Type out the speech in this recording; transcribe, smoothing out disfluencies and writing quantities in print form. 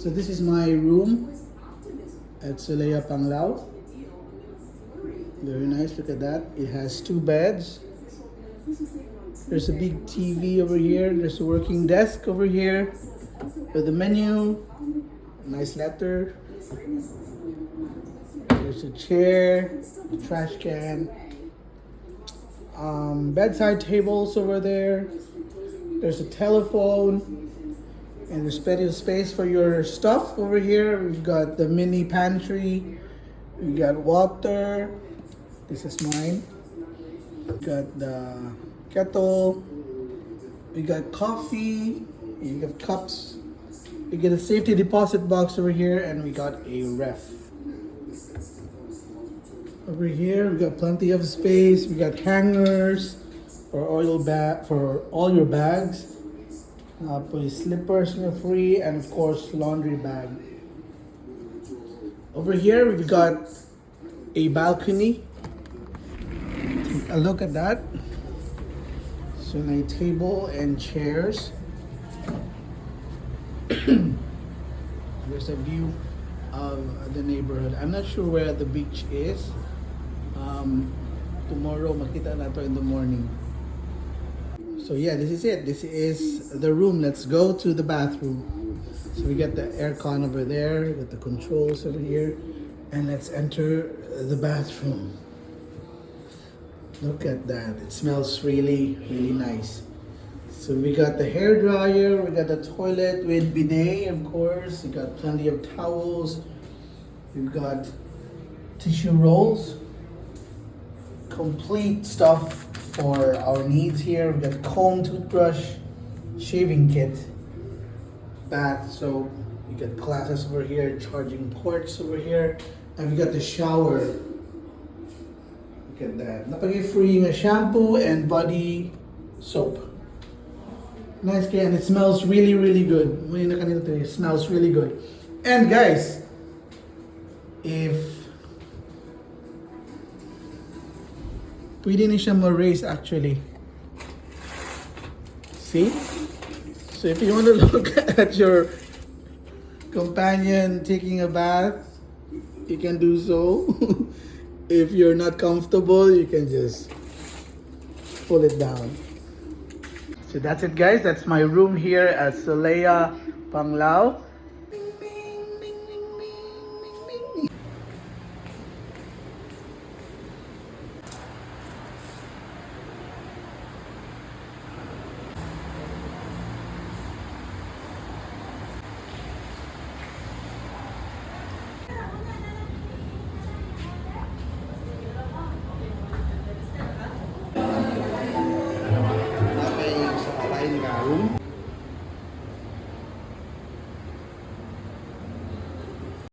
So this is my room at Solea, Panglao. Very nice, look at that. It has 2 beds. There's a big TV over here. There's a working desk over here with a menu. Nice letter. There's a chair, a trash can. Bedside tables over there. There's a telephone. And there's plenty of space for your stuff over here. We've got the mini pantry. We got water. This is mine. We got the kettle. We got coffee. We got cups. We get a safety deposit box over here, and we got a ref. Over here, we got plenty of space. We got hangers for all your bags. Put your slippers for free, and of course laundry bag. Over here we've got a balcony. Take a look at that. So a table and chairs. There's a view of the neighborhood. I'm not sure where the beach is. Tomorrow makita na to in the morning. So yeah, this is it. This is the room. Let's go to the bathroom. So we got the aircon over there, we got the controls over here, and let's enter the bathroom. Look at that. It smells really, really nice. So we got the hair dryer, we got the toilet with bidet, of course. We got plenty of towels. We've got tissue rolls. Complete stuff for our needs here. We got comb, toothbrush, shaving kit, bath soap. We got glasses over here, charging ports over here, and we got the shower. Look at that. Napag-free nga shampoo and body soap. Nice kaya, and it smells really, really good. It smells really good. And guys, if pwede na siya ma-raise actually. See? So if you want to look at your companion taking a bath, you can do so. If you're not comfortable, you can just pull it down. So that's it guys. That's my room here at Solea, Panglao.